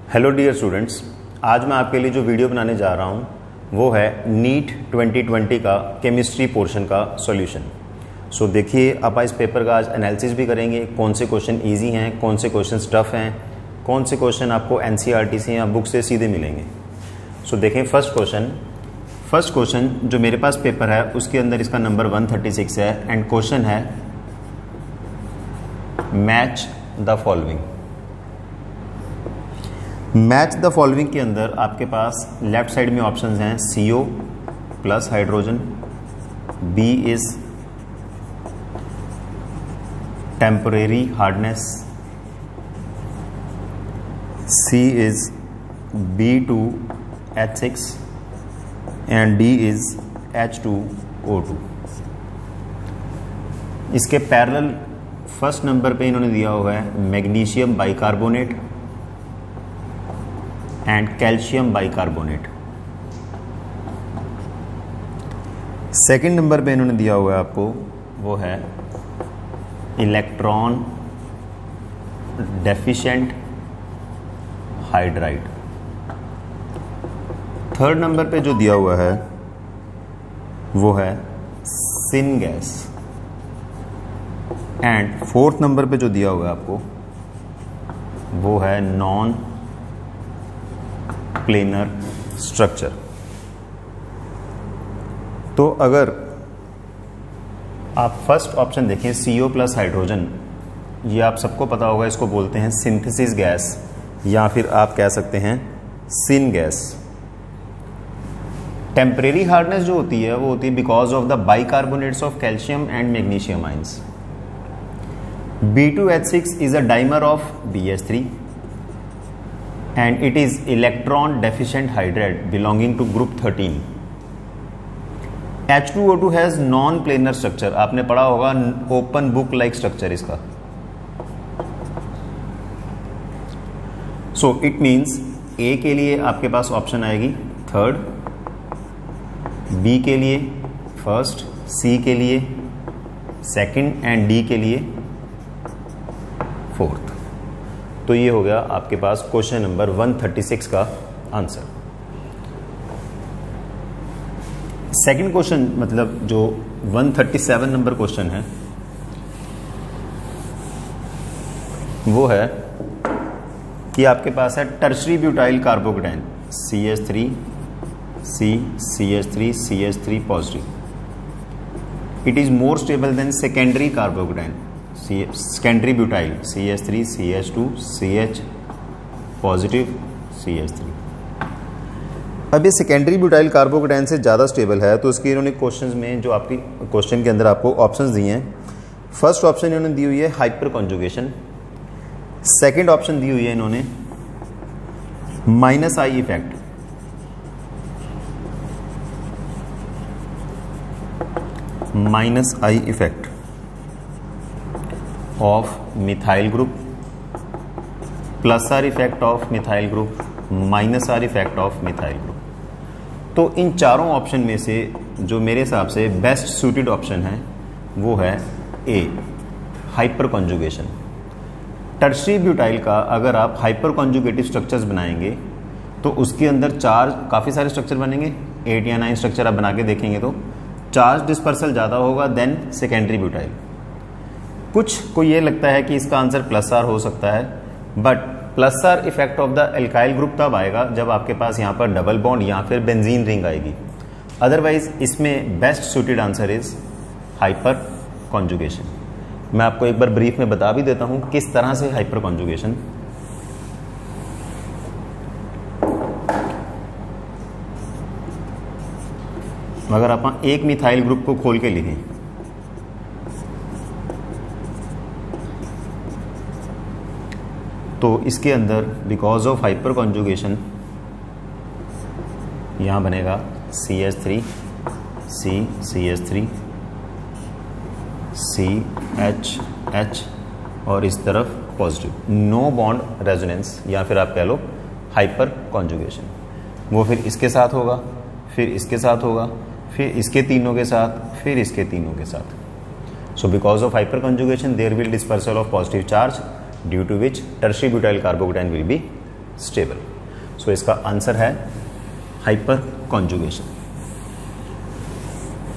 Hello dear students, आज मैं आपके लिए जो वीडियो बनाने जा रहा हूँ वो है नीट 2020 का केमिस्ट्री पोर्शन का सॉल्यूशन। सो देखिए, आप इस पेपर का आज एनालिसिस भी करेंगे, कौन से क्वेश्चन इजी हैं, कौन से क्वेश्चन टफ हैं, कौन से क्वेश्चन आपको एनसीईआरटी से या बुक से सीधे मिलेंगे। सो देखें, फर्स्ट क्वेश्चन जो मेरे पास पेपर है उसके अंदर इसका नंबर 136 है एंड क्वेश्चन है match the following. Match the following के अंदर आपके पास लेफ्ट साइड में ऑप्शंस हैं CO plus hydrogen, B is temporary hardness, C is B2H6 and D is H2O2। इसके पैरेलल फर्स्ट नंबर पे इन्होंने दिया हुआ है magnesium bicarbonate and calcium bicarbonate. Second number पे इन्होंने दिया हुआ है आपको वो है electron deficient hydride. Third number पे जो दिया हुआ है वो है syn gas and fourth number पे जो दिया हुआ है आपको वो है नॉन प्लेनर स्ट्रक्चर। तो अगर आप फर्स्ट ऑप्शन देखें CO प्लस हाइड्रोजन, ये आप सबको पता होगा, इसको बोलते हैं सिंथेसिस गैस या फिर आप कह सकते हैं सिन गैस। टेम्परेरी हार्डनेस जो होती है वो होती है because of the bicarbonates of calcium and magnesium ions. B2H6 is a dimer of BH3 and it is electron deficient hydride belonging to group 13. H2O2 has non-planar structure, आपने पढ़ा होगा open book like structure इसका। So it means A के लिए आपके पास option आएगी third, B के लिए फर्स्ट, C के लिए सेकंड एंड D के लिए फोर्थ। तो ये हो गया आपके पास क्वेश्चन नंबर 136 का आंसर। सेकंड क्वेश्चन मतलब जो 137 नंबर क्वेश्चन है वो है कि आपके पास है tertiary butyl carbocation CH3 C CH3 CH3 positive. It is more stable then secondary carbocation secondary butyl CH3 CH2 CH positive CH3। अब ये सेकेंडरी ब्यूटाइल कार्बोकेटाइन से ज़्यादा स्टेबल है, तो इसके इन्होंने क्वेश्चंस में जो आपकी क्वेश्चन के अंदर आपको ऑप्शंस दिए हैं, फर्स्ट ऑप्शन इन्होंने दी हुई है हाइपर कॉन्जुगेशन, सेकेंड ऑप्शन दी हुई है इन्होंने -I effect, -I effect of methyl group, +R effect of methyl group, -R effect of methyl group। तो इन चारों ऑप्शन में से जो मेरे हिसाब से बेस्ट सूटेड ऑप्शन है वो है A, hyper conjugation. Tertiary butyl का अगर आप हाइपर कॉन्जुगेटिव स्ट्रक्चर्स बनाएंगे तो उसके अंदर काफ़ी सारे स्ट्रक्चर बनेंगे, 8 या 9 स्ट्रक्चर आप बना के देखेंगे तो चार्ज डिस्पर्सल ज़्यादा होगा देन सेकेंडरी ब्यूटाइल। कुछ को ये लगता है कि इसका आंसर +R हो सकता है, but +R effect of the alkyl group तब आएगा जब आपके पास यहाँ पर डबल बॉन्ड या फिर बेंजीन रिंग आएगी। अदरवाइज इसमें best suited answer is hyper conjugation. मैं आपको एक बार ब्रीफ में बता भी देता हूँ किस तरह से हाइपर कॉन्जुगेशन। अगर आप एक मिथाइल ग्रुप को खोल के लिखें तो इसके अंदर बिकॉज ऑफ हाइपर कॉन्जुगेशन यहाँ बनेगा CH3 C CH3 CH और इस तरफ पॉजिटिव, नो बॉन्ड रेजोनेंस या फिर आप कह लो हाइपर कॉन्जुगेशन। वो फिर इसके साथ होगा, फिर इसके साथ होगा, फिर इसके तीनों के साथ, फिर इसके तीनों के साथ। So because of hyperconjugation there will dispersal of positive charge due to which tertiary butyl carbocation will be stable. So इसका आंसर है हाइपर कॉन्जुगेशन।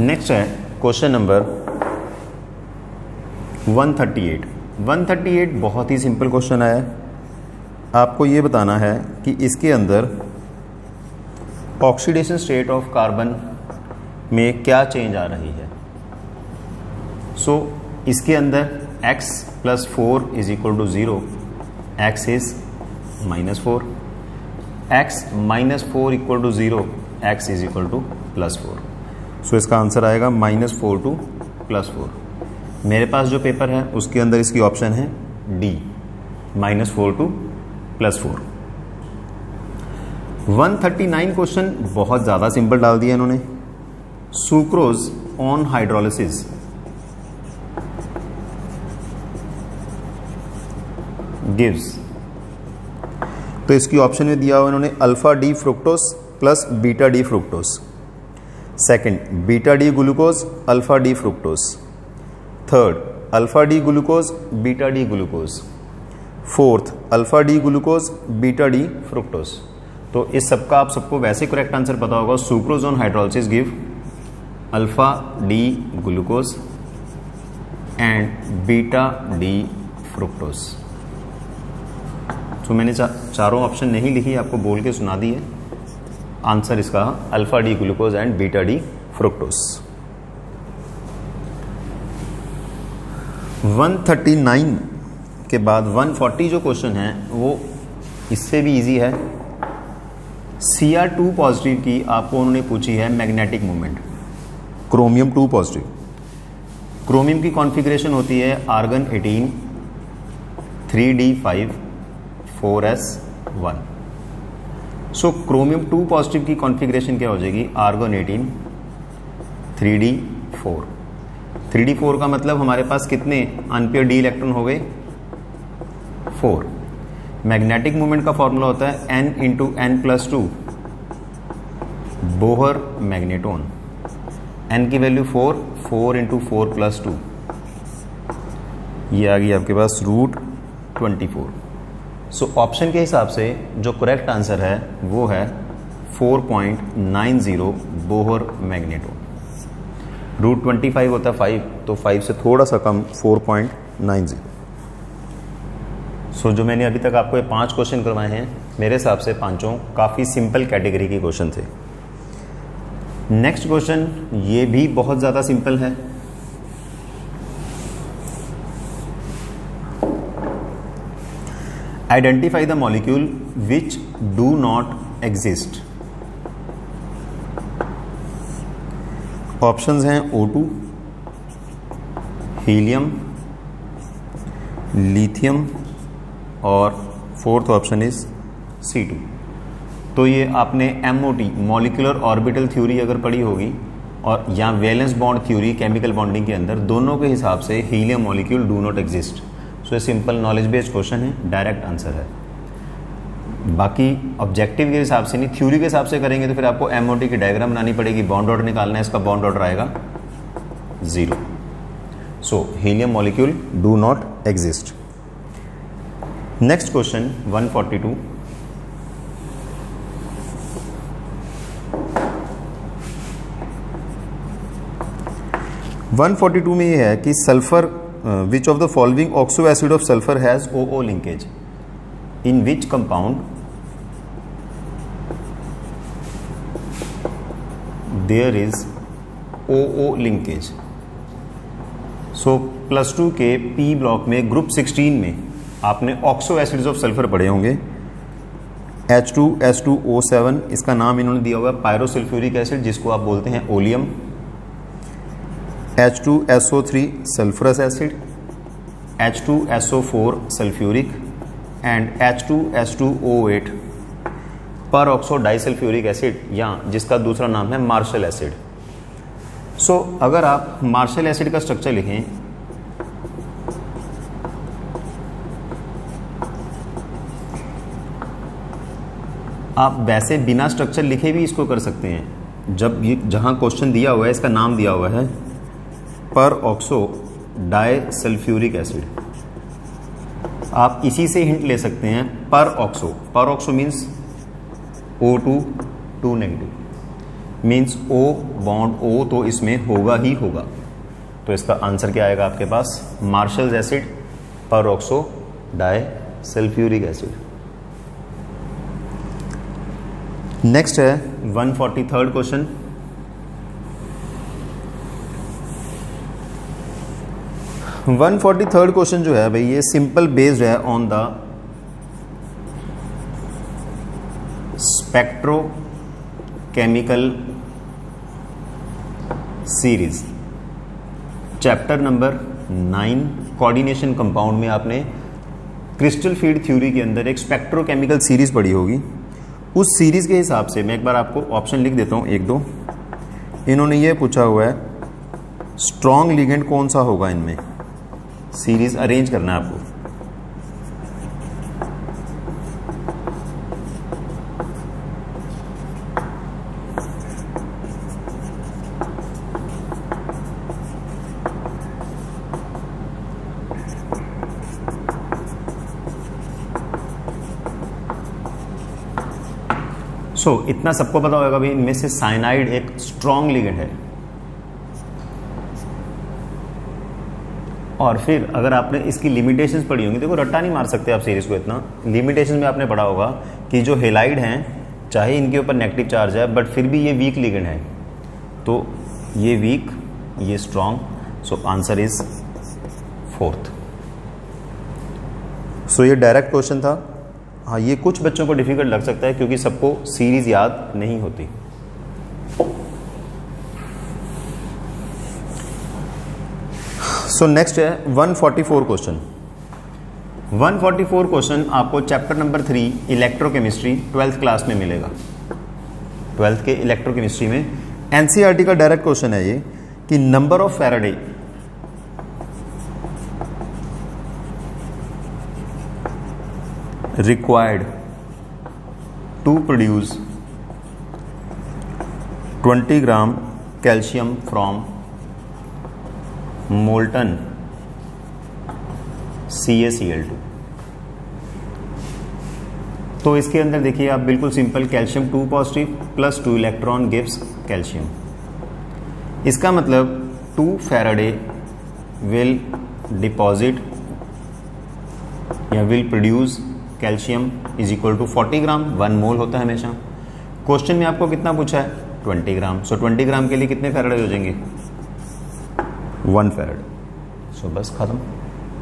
नेक्स्ट है क्वेश्चन नंबर 138। 138 बहुत ही सिंपल क्वेश्चन है। आपको ये बताना है कि इसके अंदर ऑक्सीडेशन स्टेट ऑफ कार्बन में क्या चेंज आ रही है। सो इसके अंदर x + 4 = 0, x is -4, x - 4 = 0, x is +4। सो इसका आंसर आएगा -4 to +4। मेरे पास जो पेपर है उसके अंदर इसकी ऑप्शन है डी, -4 to +4। 139 क्वेश्चन बहुत ज़्यादा सिंपल डाल दिया इन्होंने। सुक्रोज ऑन हाइड्रोलिसिस गिव्स, तो इसकी ऑप्शन में दिया हुआ इन्होंने alpha D fructose plus beta D fructose, second beta D glucose alpha D fructose, third alpha D glucose beta D glucose, fourth alpha D glucose beta D fructose. तो इस सबका आप सबको वैसे करेक्ट आंसर पता होगा। Sucrose on hydrolysis give alpha D glucose and beta D fructose. तो मैंने चारों ऑप्शन नहीं लिखी, आपको बोल के सुना दिए। आंसर इसका अल्फा-D ग्लूकोज एंड बीटा-D फ्रुक्टोज। 139 के बाद 140 जो क्वेश्चन है वो इससे भी इजी है। Cr2 पॉजिटिव की आपको उन्होंने पूछी है magnetic moment. Chromium 2 positive, chromium की कॉन्फ़िगरेशन होती है आर्गन 18 3d5 4s1। सो क्रोमियम 2 पॉजिटिव की कॉन्फ़िगरेशन क्या हो जाएगी, आर्गन 18 3d4। 3d4 का मतलब हमारे पास कितने अनपेयर डी इलेक्ट्रॉन हो गए, 4। मैग्नेटिक मोमेंट का फॉर्मूला होता है n × n+2 Bohr magneton. n की वैल्यू 4, 4 × 4+2, ये आ गई आपके पास √24। सो ऑप्शन के हिसाब से जो करेक्ट आंसर है वो है 4.90 बोहर मैग्नेटोन। √25 होता है 5, तो 5 से थोड़ा सा कम 4.90। सो जो मैंने अभी तक आपको ये 5 क्वेश्चन करवाए हैं, मेरे हिसाब से पांचों काफ़ी सिंपल कैटेगरी के क्वेश्चन थे। नेक्स्ट क्वेश्चन ये भी बहुत ज़्यादा सिंपल है। Identify the molecule which do not exist. Options हैं O2, हीलियम, लिथियम और फोर्थ ऑप्शन इज C2। तो ये आपने MOT मॉलिक्यूलर ऑर्बिटल थ्योरी अगर पढ़ी होगी और या valence bond theory chemical bonding के अंदर, दोनों के हिसाब से helium molecule do not exist. So ये सिंपल नॉलेज बेस्ड क्वेश्चन है, डायरेक्ट आंसर है। बाकी ऑब्जेक्टिव के हिसाब से नहीं, थ्योरी के हिसाब से करेंगे तो फिर आपको MOT की डायग्राम बनानी पड़ेगी, बॉन्ड ऑर्डर निकालना है, इसका बॉन्ड ऑर्डर आएगा 0। So helium molecule do not exist. Next question 142। में ये है कि sulphur which of the following oxo acid of sulphur has OO linkage, in which compound there is OO linkage. So +2 के P block में group 16 में आपने oxo acids of sulphur पढ़े होंगे। H2S2O7, इसका नाम इन्होंने दिया हुआ है पायरोसल्फ्यूरिक एसिड, जिसको आप बोलते हैं oleum. H2SO3 sulphurous acid, H2SO4 sulphuric and H2S2O8 पर ऑक्सो डाइसल्फ्यूरिक एसिड, या जिसका दूसरा नाम है मार्शल एसिड। सो अगर आप मार्शल एसिड का स्ट्रक्चर लिखें, आप वैसे बिना स्ट्रक्चर लिखे भी इसको कर सकते हैं। जब ये जहां क्वेश्चन दिया हुआ है, इसका नाम दिया हुआ है पर ऑक्सो डाइसल्फ्यूरिक एसिड, आप इसी से हिंट ले सकते हैं पर ऑक्सो। पर oxo means O2 2 negative, means O bond O तो इसमें होगा ही होगा। तो इसका आंसर क्या आएगा आपके पास? Marshall's acid peroxodisulphuric acid. Next है 143rd question. One 143rd question जो है भाई ये सिंपल बेस्ड है on the spectrochemical series, chapter number 9 coordination compound में आपने क्रिस्टल फील्ड थ्योरी के अंदर एक स्पेक्ट्रोकेमिकल सीरीज पढ़ी होगी। उस सीरीज के हिसाब से मैं एक बार आपको ऑप्शन लिख देता हूं, 1 2। इन्होंने ये पूछा हुआ है स्ट्रॉन्ग लिगेंड कौन सा होगा इनमें, सीरीज अरेंज करना है आपको। इतना सबको पता होगा भाई इनमें से साइनाइड एक स्ट्रॉन्ग लिगेंड है। और फिर अगर आपने इसकी लिमिटेशंस पढ़ी होंगी, देखो रट्टा नहीं मार सकते आप सीरीज को इतना, लिमिटेशंस में आपने पढ़ा होगा कि जो हेलाइड हैं चाहे इनके ऊपर नेगेटिव चार्ज है बट फिर भी ये वीक लिगेंड है, तो ये वीक ये strong, so answer is 4th। सो ये डायरेक्ट क्वेश्चन था। हाँ, ये कुछ बच्चों को डिफिकल्ट लग सकता है क्योंकि सबको सीरीज याद नहीं होती। सो नेक्स्ट है 144 क्वेश्चन। 144 क्वेश्चन आपको chapter number 3 electrochemistry 12th class में मिलेगा। 12th के इलेक्ट्रोकेमिस्ट्री में एनसीईआरटी का डायरेक्ट क्वेश्चन है ये कि number of Faraday required to produce 20 gram calcium from molten CaCl2। तो इसके अंदर देखिए आप बिल्कुल simple, calcium 2 positive plus 2 electron gives calcium. इसका मतलब 2 फैराडे विल डिपॉजिट या will produce calcium is equal to 40 gram, 1 mole होता है हमेशा। क्वेश्चन में आपको कितना पूछा है? 20 ग्राम। सो 20 ग्राम के लिए कितने फैराडे हो जाएंगे? 1 फैराडे। सो बस खत्म।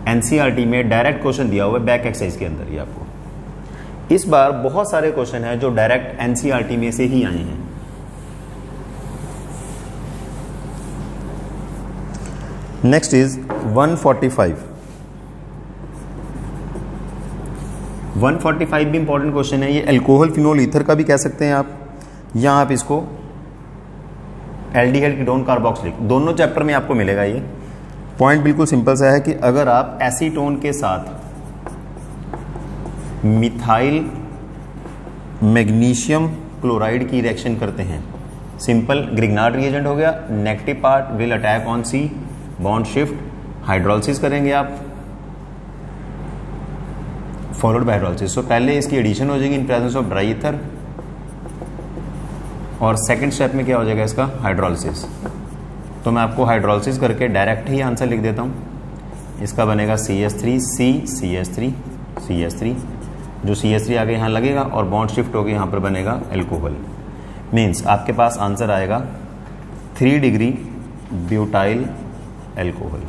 एनसीईआरटी में डायरेक्ट क्वेश्चन दिया हुआ है बैक एक्सरसाइज के अंदर ही आपको। इस बार बहुत सारे क्वेश्चन हैं जो डायरेक्ट एनसीईआरटी में से ही आए हैं। Next is 145। 145 भी इंपॉर्टेंट क्वेश्चन है। ये अल्कोहल फिनोल ईथर का भी कह सकते हैं आप, या आप इसको एल्डिहाइड कीटोन कार्बोक्सिलिक, दोनों चैप्टर में आपको मिलेगा। ये पॉइंट बिल्कुल सिंपल सा है कि अगर आप एसीटोन के साथ मिथाइल मैग्नीशियम क्लोराइड की रिएक्शन करते हैं, सिंपल ग्रिग्नार्ड रिएजेंट हो गया, negative part will attack on C, bond shift, hydrolysis करेंगे आप, फॉलोड बाय हाइड्रोलिसिस। सो पहले इसकी एडिशन हो जाएगी इन प्रेजेंस ऑफ ड्राई ईथर, और सेकंड स्टेप में क्या हो जाएगा इसका? हाइड्रोलिसिस। तो मैं आपको हाइड्रोलिसिस करके डायरेक्ट ही आंसर लिख देता हूँ। इसका बनेगा CH3 C CH3 CH3, जो CH3 आगे यहाँ लगेगा और बॉन्ड शिफ्ट होकर यहाँ पर बनेगा अल्कोहल। मीन्स आपके पास आंसर आएगा 3 डिग्री ब्यूटाइल अल्कोहल।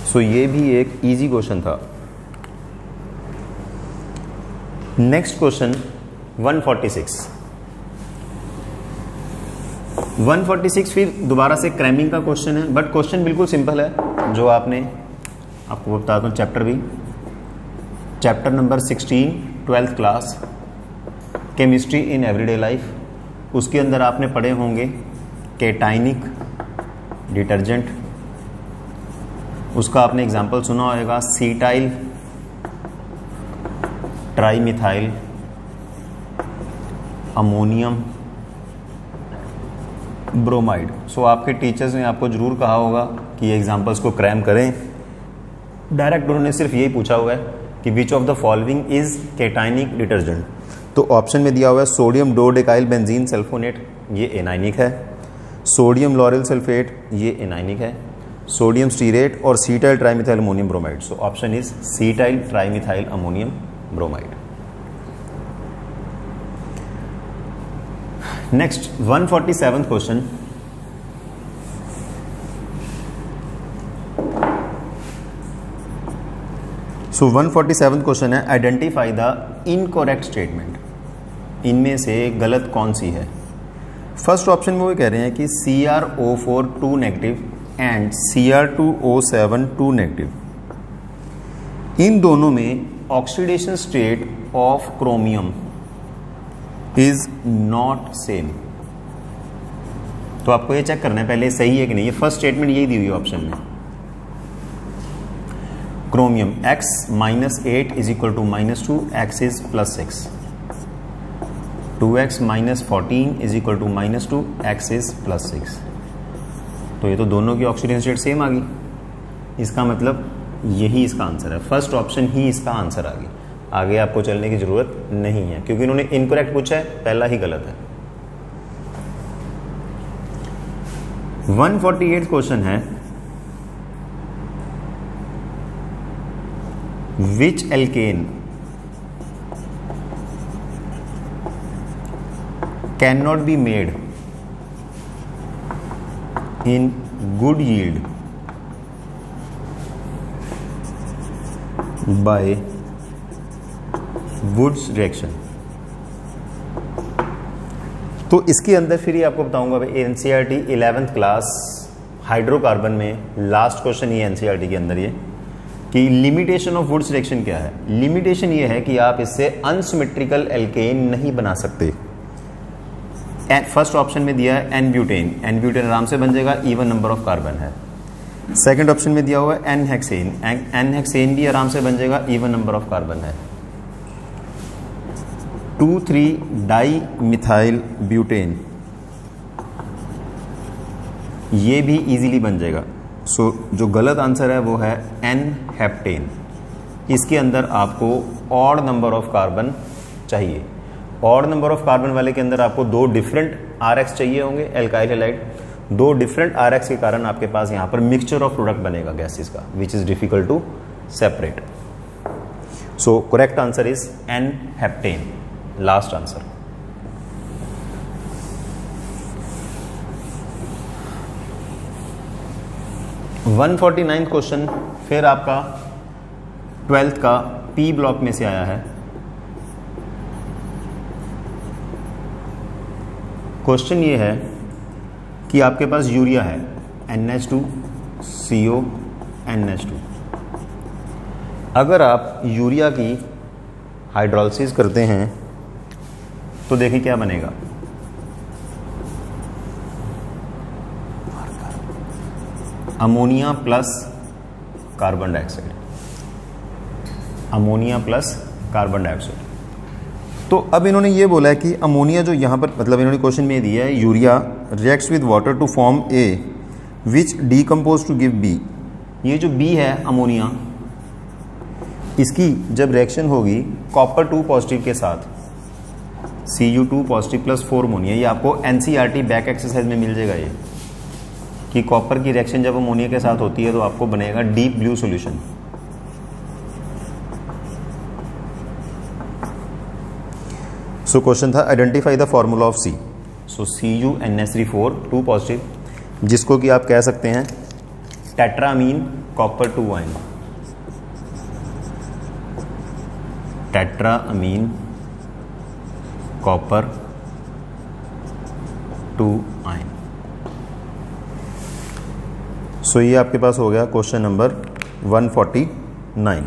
सो ये भी एक इजी क्वेश्चन था। Next question 146। 146 फिर दोबारा से क्रैमिंग का क्वेश्चन है, बट क्वेश्चन बिल्कुल सिंपल है। जो आपने आपको बताता हूँ चैप्टर भी, chapter number 16 12th class chemistry in everyday life, उसके अंदर आपने पढ़े होंगे केटाइनिक डिटर्जेंट, उसका आपने एग्जाम्पल सुना होगा सीटाइल ट्राईमिथाइल अमोनियम ब्रोमाइड। सो आपके टीचर्स ने आपको जरूर कहा होगा कि ये एग्जाम्पल्स को क्रैम करें, डायरेक्ट उन्होंने सिर्फ यही पूछा हुआ है कि which of the following is cationic detergent. तो ऑप्शन में दिया हुआ है सोडियम डोडेकाइल बेंजीन सल्फोनेट, ये एनाइनिक है। सोडियम लॉरेल सल्फेट, ये एनाइनिक है। सोडियम स्टीरेट और सीटाइल trimethyl ammonium bromide. So option is सीटाइल trimethyl ammonium bromide. Next 147th question. So 147th question है आइडेंटिफाई द इनकरेक्ट स्टेटमेंट। इनमें से गलत कौन सी है। फर्स्ट ऑप्शन में वो कह रहे हैं कि CrO4 2 negative and Cr2O7 2 negative, इन दोनों में oxidation state of chromium is not same. तो आपको ये चेक करना है पहले सही है कि नहीं। ये फर्स्ट स्टेटमेंट यही दी हुई है ऑप्शन में। Chromium x -8 is equal to -2, x is +6। 2x -14 is equal to -2, x is +6। तो ये तो दोनों की ऑक्सीडेशन स्टेट सेम आ गई। इसका मतलब यही इसका आंसर है। फर्स्ट ऑप्शन ही इसका आंसर आ गई। आगे आपको चलने की जरूरत नहीं है क्योंकि इन्होंने इनकरेक्ट पूछा है, पहला ही गलत है। 148 क्वेश्चन है which alkane can not be made in good yield by Woods reaction। तो इसके अंदर फिर ही आपको बताऊंगा भाई NCERT 11th क्लास हाइड्रोकार्बन में लास्ट क्वेश्चन ये NCERT के अंदर ये कि लिमिटेशन ऑफ वुड्स रिएक्शन क्या है। लिमिटेशन ये है कि आप इससे अनसिमेट्रिकल एल्केन नहीं बना सकते। फर्स्ट ऑप्शन में दिया है एन ब्यूटेन आराम से बन जाएगा, इवन नंबर ऑफ कार्बन है। सेकंड ऑप्शन में दिया हुआ है एन हेक्सेन भी आराम से बन जाएगा, इवन नंबर ऑफ कार्बन है। 2,3 डाई मिथाइल ब्यूटेन, ये भी इजीली बन जाएगा। सो जो गलत आंसर है वो है एन हेप्टेन। इसके अंदर आपको ऑड नंबर ऑफ कार्बन चाहिए। ऑड नंबर ऑफ कार्बन वाले के अंदर आपको 2 डिफरेंट RX चाहिए होंगे एल्काइल हैलाइड। 2 डिफरेंट RX के कारण आपके पास यहां पर मिक्सचर ऑफ प्रोडक्ट बनेगा गैसेस का, which is difficult to separate. So correct answer is n heptane, last answer. One 149th question फिर आपका 12th का P ब्लॉक में से आया है। क्वेश्चन ये है कि आपके पास यूरिया है NH2CO NH2। अगर आप यूरिया की हाइड्रोलिसिस करते हैं तो देखिए क्या बनेगा। Ammonia plus carbon dioxide, ammonia plus carbon dioxide. तो अब इन्होंने ये बोला है कि अमोनिया जो यहाँ पर मतलब इन्होंने क्वेश्चन में दिया है urea reacts with water to form A which decompose to give B। ये जो B है अमोनिया, इसकी जब रिएक्शन होगी कॉपर 2 पॉजिटिव के साथ Cu2 पॉजिटिव प्लस 4 अमोनिया, ये आपको NCERT बैक एक्सरसाइज में मिल जाएगा ये कि कॉपर की रिएक्शन जब अमोनिया के साथ होती है तो आपको बनेगा deep blue solution. So question था identify the formula of C। So CuNH3 2 positive, जिसको कि आप कह सकते हैं tetrammine copper 2 ion, tetrammine copper 2 ion. So ये आपके पास हो गया क्वेश्चन नंबर 149।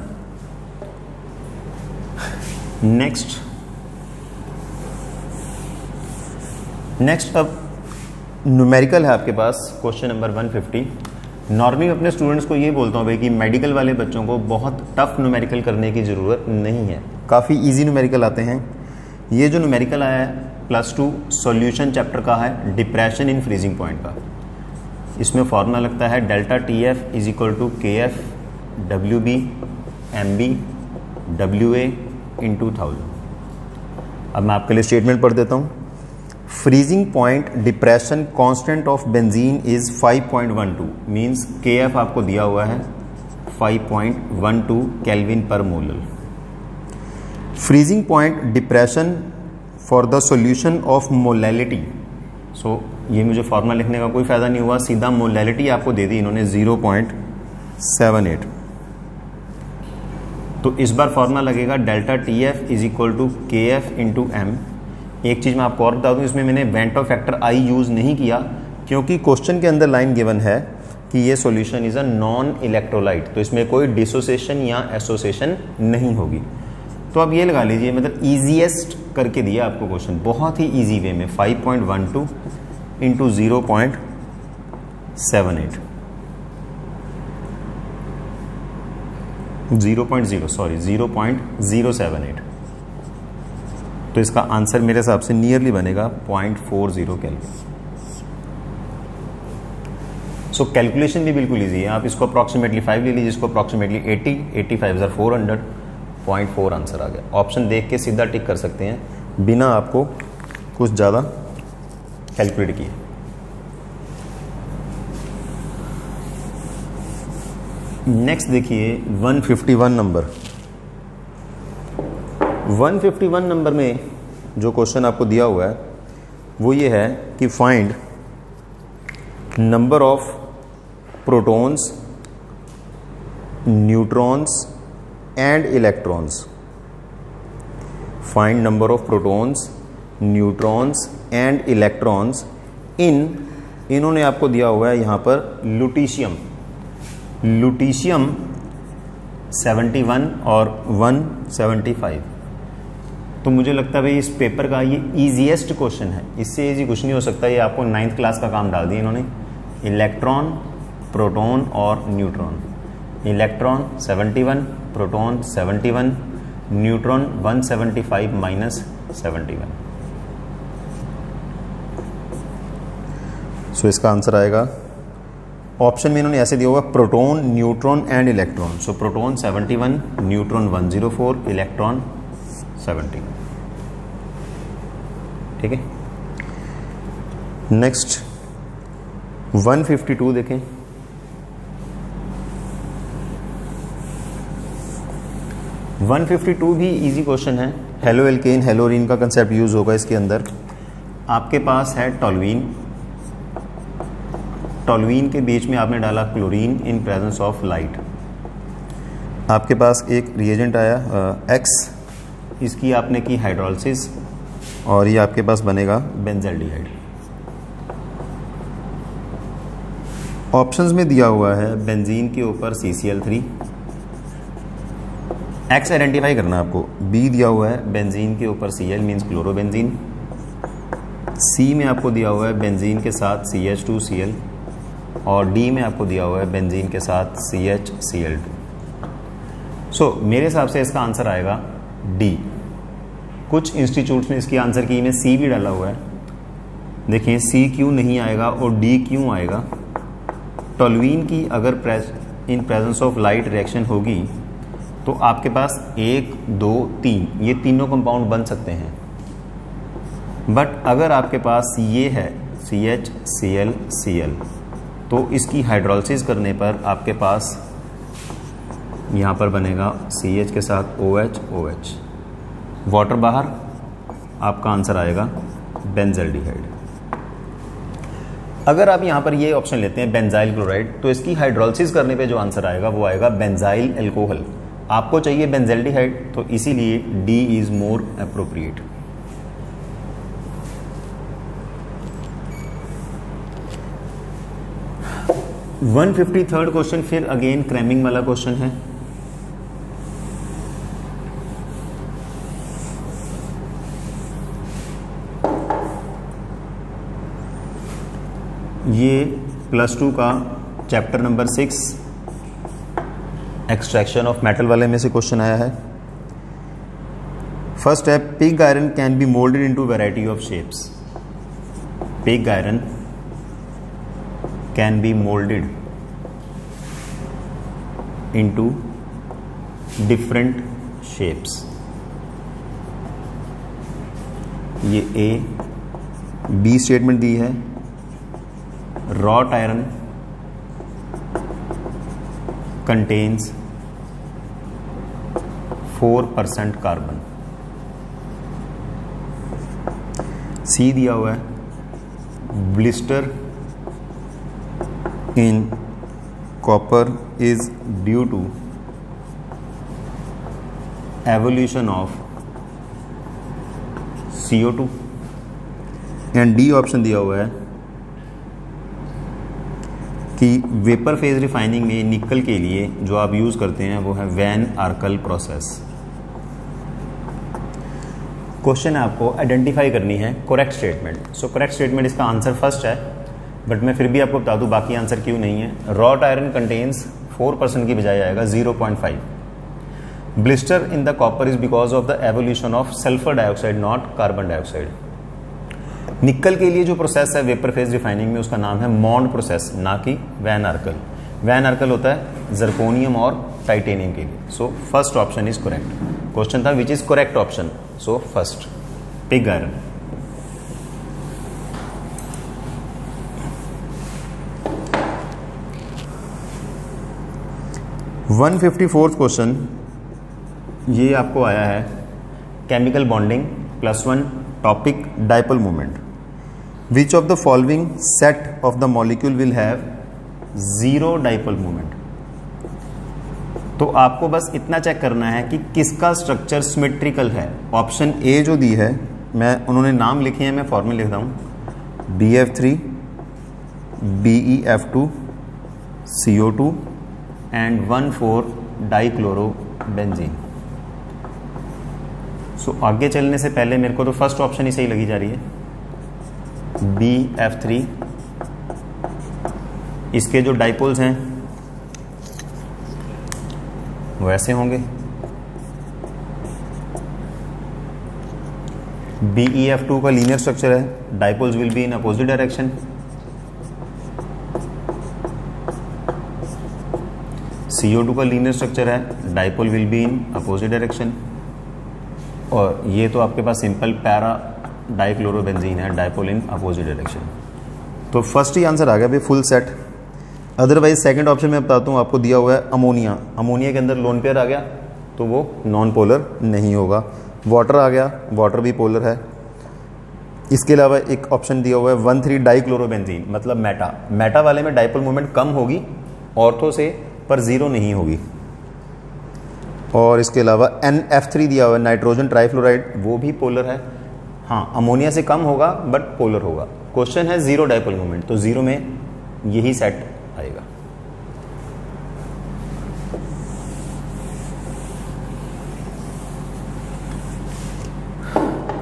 नेक्स्ट अब न्यूमेरिकल है आपके पास क्वेश्चन नंबर 150। नॉर्मली अपने स्टूडेंट्स को ये बोलता हूँ भाई कि मेडिकल वाले बच्चों को बहुत टफ न्यूमेरिकल करने की ज़रूरत नहीं है, काफ़ी इजी न्यूमेरिकल आते हैं। ये जो न्यूमेरिकल आया है +2 सॉल्यूशन चैप्टर का है, डिप्रेशन इन फ्रीजिंग पॉइंट का। इसमें फॉर्मूला लगता है delta TF is equal to KF WB MB WA into 1000। अब मैं आपके लिए स्टेटमेंट पढ़ देता हूँ। Freezing point depression constant of benzene is 5.12 means KF आपको दिया हुआ है 5.12 केल्विन पर molar. Freezing point depression for the solution of molality, so ये मुझे फॉर्मूला लिखने का कोई फायदा नहीं हुआ, सीधा मोलैलिटी आपको दे दी इन्होंने 0.78। तो इस बार फॉर्मूला लगेगा delta TF is equal to KF into M। एक चीज मैं आपको और बता दूं, इसमें मैंने वेंटो फैक्टर I यूज नहीं किया क्योंकि क्वेश्चन के अंदर लाइन गिवन है कि ये solution is a non electrolyte, तो इसमें कोई डिसोसिएशन या एसोसिएशन नहीं होगी। तो अब ये लगा लीजिए, मतलब इजीएस्ट करके दिया आपको क्वेश्चन, बहुत ही इजी वे में 5.12 इंटू 0.78 0.078। तो इसका आंसर मेरे हिसाब से नियरली बनेगा 0.40 केल्विन। सो कैलकुलेशन भी बिल्कुल इजी है, आप इसको अप्रॉक्सीमेटली 5 ले लीजिए, इसको अप्रॉक्सीमेटली 80, 85 400, 0.4 आंसर आ गया। ऑप्शन देख के सीधा टिक कर सकते हैं बिना आपको कुछ ज़्यादा कैलकुलेट किए। नेक्स्ट देखिए 151 नंबर। 151 नंबर में जो क्वेश्चन आपको दिया हुआ है वो ये है कि find number of protons, neutrons and electrons. Find number of protons, neutrons and electrons इन्होंने आपको दिया हुआ है यहां पर लुटीशियम 71 और 175। तो मुझे लगता है भाई इस पेपर का ये इजीएस्ट क्वेश्चन है, इससे इजी कुछ नहीं हो सकता। ये आपको 9th क्लास का काम डाल दिया इन्होंने। इलेक्ट्रॉन, प्रोटॉन और neutron. Electron 71, proton 71, neutron 175 minus 71। सो इसका आंसर आएगा, ऑप्शन में इन्होंने ऐसे दिया होगा proton, neutron and electron. So proton 71, neutron 104, electron 70। ठीक है। नेक्स्ट 152 देखें। वन 152 भी इजी क्वेश्चन है। हेलो एल्केन हेलोरीन का कंसेप्ट यूज होगा इसके अंदर। आपके पास है टॉलुइन, टॉलुइन के बीच में आपने डाला chlorine in presence of light. आपके पास एक रिएजेंट आया X, इसकी आपने की हाइड्रोलिसिस और ये आपके पास बनेगा बेंजल्डिहाइड। ऑप्शंस में दिया हुआ है बेंजीन के ऊपर CCl3, X आइडेंटिफाई करना आपको। B दिया हुआ है बेंजीन के ऊपर Cl मीन्स क्लोरोबेंजीन। C में आपको दिया हुआ है बेंजीन के साथ CH2Cl और D में आपको दिया हुआ है बेंजीन के साथ CHCl2। सो मेरे हिसाब से इसका आंसर आएगा D। कुछ इंस्टीट्यूट्स ने इसकी आंसर की में C भी डाला हुआ है। देखिए C क्यों नहीं आएगा और D क्यों आएगा। टॉलुइन की अगर इन प्रेजेंस ऑफ लाइट रिएक्शन होगी तो आपके पास 1, 2, 3 ये तीनों कंपाउंड बन सकते हैं। बट अगर आपके पास ये है CHCl तो इसकी हाइड्रोलिसिस करने पर आपके पास यहाँ पर बनेगा CH के साथ OH, वाटर बाहर, आपका आंसर आएगा बेंजल्डिहाइड। अगर आप यहाँ पर ये ऑप्शन लेते हैं बेंजाइल क्लोराइड तो इसकी हाइड्रोलिसिस करने पे जो आंसर आएगा वो आएगा बेंजाइल एल्कोहल। आपको चाहिए बेंजल्डिहाइड तो इसीलिए D is more appropriate. One 153rd question फिर अगेन क्रैमिंग वाला क्वेश्चन है। ये +2 का chapter number 6 extraction of metal वाले में से क्वेश्चन आया है। फर्स्ट है pig iron can be moulded into variety of shapes. Pig iron can be moulded into different shapes. ये A B स्टेटमेंट दी है, wrought iron contains 4% carbon. C दिया हुआ है, blister in copper is due to evolution of CO2. And D option दिया हुआ है कि vapour phase refining में निकल के लिए जो आप यूज करते हैं वो है वैन आर्कल प्रोसेस. क्वेश्चन है आपको आइडेंटिफाई करनी है correct statement. So correct statement इसका आंसर फर्स्ट है, बट मैं फिर भी आपको बता दूं बाकी आंसर क्यों नहीं है. रॉट आयरन कंटेन्स 4% की बजाय आएगा 0.5. Blister in the copper is because of the evolution of sulphur dioxide not carbon dioxide. निकल के लिए जो प्रोसेस है वेपर फेज रिफाइनिंग में उसका नाम है मॉन्ड प्रोसेस, ना कि वैन आर्कल. वैन आर्कल होता है जर्कोनियम और टाइटेनियम के लिए. So first option is correct. Question था which is correct option. So first pig iron. One 54th question ये आपको आया है chemical bonding +1 topic dipole moment. Which of the following set of the molecule will have 0 dipole moment. तो आपको बस इतना check करना है कि किसका स्ट्रक्चर सिमेट्रिकल है. ऑप्शन ए जो दी है, मैं उन्होंने नाम लिखे हैं, मैं फॉर्मूला लिखता हूं. BF3 BeF2 CO2 and 1,4 dichlorobenzene. सो आगे चलने से पहले मेरे को तो फर्स्ट ऑप्शन ही सही लगी जा रही है. BF3 इसके जो डाइपोल्स हैं वो ऐसे होंगे. BeF2 का लीनियर स्ट्रक्चर है, dipoles will be in opposite direction. CO2 का लीनियर स्ट्रक्चर है, dipole will be in opposite direction. और ये तो आपके पास सिंपल पैरा डाइक्लोरोबेंजीन है, डाइपोल इन अपोजिट डायरेक्शन. तो फर्स्ट ही आंसर आ गया भाई, full set. Otherwise second option में बताता हूँ आपको, दिया हुआ है अमोनिया. अमोनिया के अंदर लोन पेयर आ गया तो वो नॉन पोलर नहीं होगा. वाटर आ गया, वाटर भी पोलर है. इसके अलावा एक ऑप्शन दिया हुआ है 1,3 डाइक्लोरोबेंजीन, मतलब मेटा. मेटा वाले में डाइपोल मोमेंट कम होगी ऑर्थो से, पर 0 नहीं होगी. और इसके अलावा NF3 दिया हुआ है नाइट्रोजन ट्राइफ्लोराइड, वो भी पोलर है. हाँ, अमोनिया से कम होगा बट पोलर होगा. क्वेश्चन है 0 डाइपोल मोमेंट, तो 0 में यही सेट आएगा.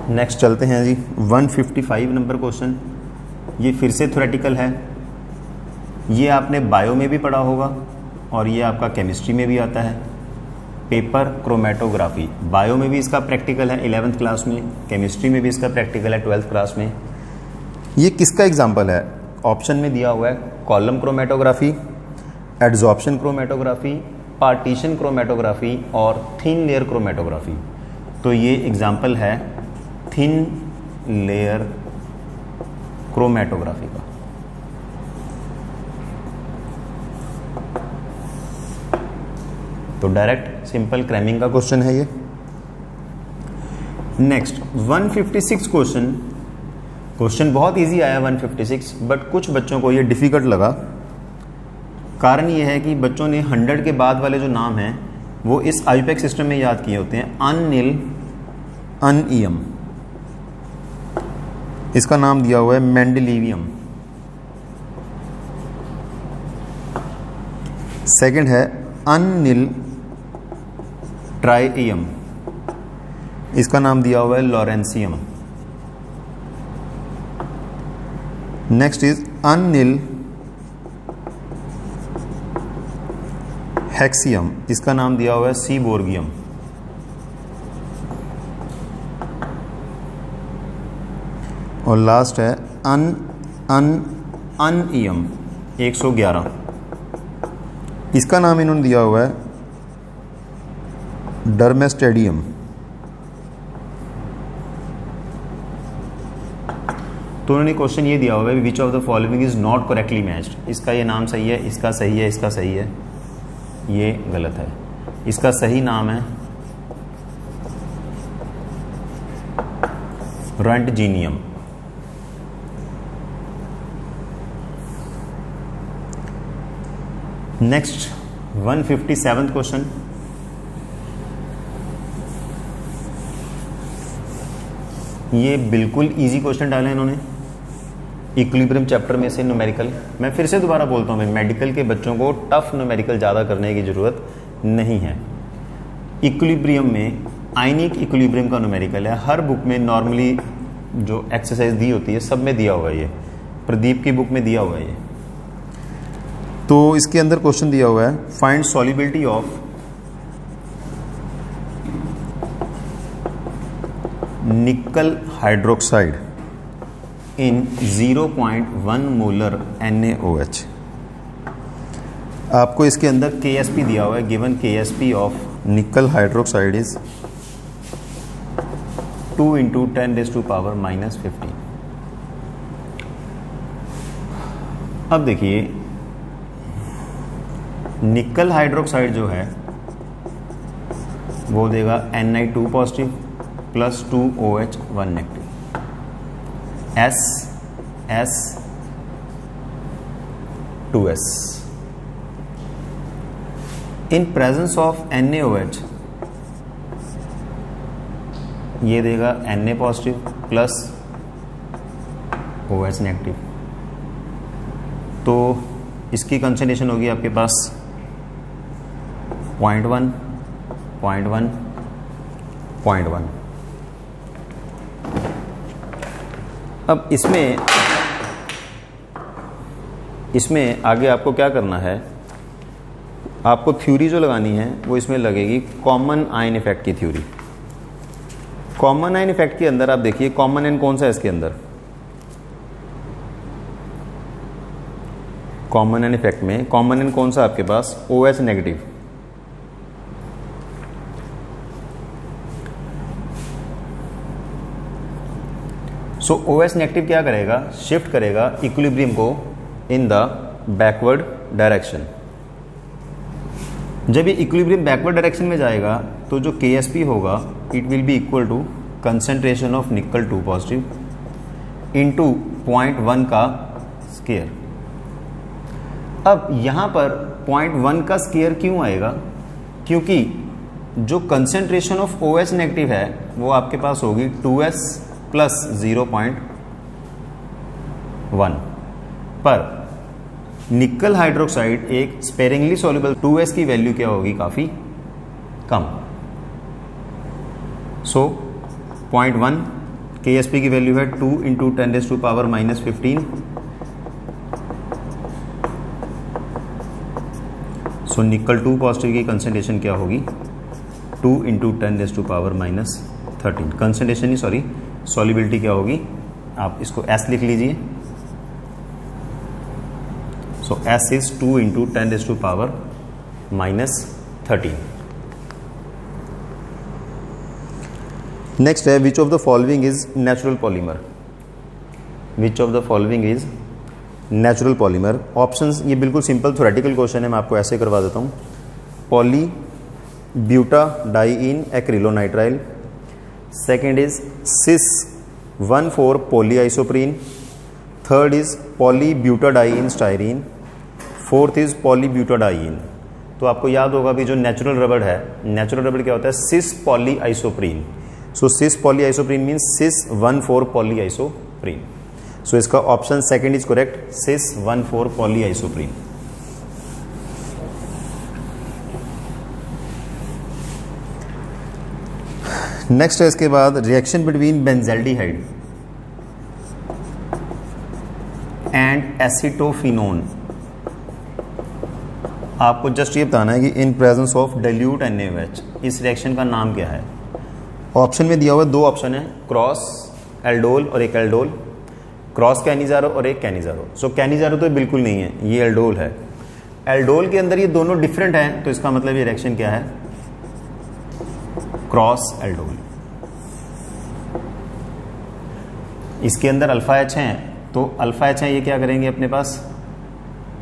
नेक्स्ट चलते हैं जी 155 नंबर क्वेश्चन. ये फिर से थ्योरेटिकल है. ये आपने बायो में भी पढ़ा होगा और ये आपका केमिस्ट्री में भी आता है. पेपर क्रोमेटोग्राफी, बायो में भी इसका प्रैक्टिकल है 11th क्लास में, केमिस्ट्री में भी इसका प्रैक्टिकल है 12th क्लास में. ये किसका एग्जाम्पल है? ऑप्शन में दिया हुआ है column chromatography, adsorption chromatography, partition chromatography और थिन लेयर क्रोमेटोग्राफी. तो ये एग्जाम्पल है थिन लेयर क्रोमेटोग्राफी का. तो डायरेक्ट सिंपल क्रैमिंग का क्वेश्चन है ये. Next 156 question. क्वेश्चन बहुत इजी आया 156, बट कुछ बच्चों को ये डिफिकल्ट लगा. कारण ये है कि बच्चों ने 100 के बाद वाले जो नाम हैं वो इस आईपैक सिस्टम में याद किए होते हैं. अनिल, अनईयम, इसका नाम दिया हुआ है मेंडेलिवियम. सेकंड है अनिल ट्राइयम, इसका नाम दिया हुआ है लॉरेंसियम. नेक्स्ट इज अनिल हेक्सियम, इसका नाम दिया हुआ है सीबोर्गियम. और लास्ट है अनईयम 111, इसका नाम इन्होंने दिया हुआ है डर्मेस्टेडियम। तो उन्होंने क्वेश्चन ये दिया हुआ है which of the following is not correctly matched. इसका ये नाम सही है, इसका सही है, इसका सही है, ये गलत है। इसका सही नाम है रंटजीनियम। Next 157 question. ये बिल्कुल इजी क्वेश्चन डाले इन्होंने इक्विलिब्रियम चैप्टर में से न्यूमेरिकल। मैं फिर से दोबारा बोलता हूँ, मेडिकल के बच्चों को टफ न्यूमेरिकल ज़्यादा करने की ज़रूरत नहीं है। इक्विलिब्रियम में आयनिक इक्विलिब्रियम का न्यूमेरिकल है। हर बुक में नॉर्मली जो एक्सरसाइज दी होती है सब में दिया हुआ है, ये प्रदीप की बुक में दिया हुआ है ये। तो इसके अंदर क्वेश्चन दिया हुआ है फाइंड सॉल्युबिलिटी ऑफ निकल हाइड्रोक्साइड इन 0.1 मोलर NaOH। आपको इसके अंदर KSP दिया हुआ है। गिवन KSP ऑफ निकल हाइड्रोक्साइड इज 2 × 10⁻⁻15। अब देखिए निकल हाइड्रोक्साइड जो है वो देगा Ni2 positive plus 2OH 1 negative. S2S in presence of NaOH ये देगा Na positive plus OH negative. तो इसकी कंसंट्रेशन होगी आपके पास 0.1 0.1 0.1। अब इसमें आगे आपको क्या करना है, आपको थ्योरी जो लगानी है वो इसमें लगेगी कॉमन आयन इफेक्ट की थ्योरी। कॉमन आयन इफेक्ट के अंदर आप देखिए कॉमन आयन कौन सा है इसके अंदर। कॉमन आयन इफेक्ट में कॉमन आयन कौन सा आपके पास OH नेगेटिव। सो OH नेगेटिव क्या करेगा, शिफ्ट करेगा इक्विलिब्रियम को इन द बैकवर्ड डायरेक्शन। जब ये इक्विलिब्रियम बैकवर्ड डायरेक्शन में जाएगा तो जो KSP होगा it will be equal to concentration of nickel 2 positive into 0.1 का स्केयर। अब यहां पर 0.1 का स्केयर क्यों आएगा, क्योंकि जो कंसंट्रेशन ऑफ OH नेगेटिव है वो आपके पास होगी 2S प्लस 0.1 पर निकल हाइड्रोक्साइड एक स्पेरिंगली सॉल्युबल 2S की वैल्यू क्या होगी, काफी कम। सो 0.1 KSP की वैल्यू है 2 × 10⁻⁻15। सो निकल 2 पॉजिटिव की कंसंट्रेशन क्या होगी 2 × 10⁻⁻13। कंसंट्रेशन ही सॉरी सॉल्युबिलिटी क्या होगी, आप इसको S लिख लीजिए। सो S इज 2 × 10⁻⁻13। नेक्स्ट है which of the following is natural polymer. Which of the following is natural polymer. Options ये बिल्कुल सिंपल थ्योरेटिकल क्वेश्चन है, मैं आपको ऐसे करवा देता हूँ। Poly butadiene acrylonitrile. Second is cis 1,4 polyisoprene. Third is polybutadiene styrene. Fourth is polybutadiene. तो आपको याद होगा भी जो नेचुरल रबड़ है, नेचुरल रबड़ क्या होता है सिस पॉलीआइसोप्रीन। सो सिस पॉलीआइसोप्रीन मीन्स सिस 1,4 पॉलीआइसोप्रीन। सो इसका option second is correct, cis 1,4 polyisoprene. Next है इसके बाद reaction between benzaldehyde and acetophenone. आपको जस्ट ये बताना है कि in presence of dilute NaOH इस रिएक्शन का नाम क्या है। ऑप्शन में दिया हुआ दो ऑप्शन है, क्रॉस एल्डोल और एक एल्डोल, क्रॉस कैनिजारो और एक कैनिजारो। सो कैनिजारो तो बिल्कुल नहीं है, ये एल्डोल है। एल्डोल के अंदर ये दोनों डिफरेंट हैं, तो इसका मतलब ये रिएक्शन क्या है, क्रॉस एल्डोल। इसके अंदर अल्फा एच हैं, तो अल्फा एच है, ये क्या करेंगे, अपने पास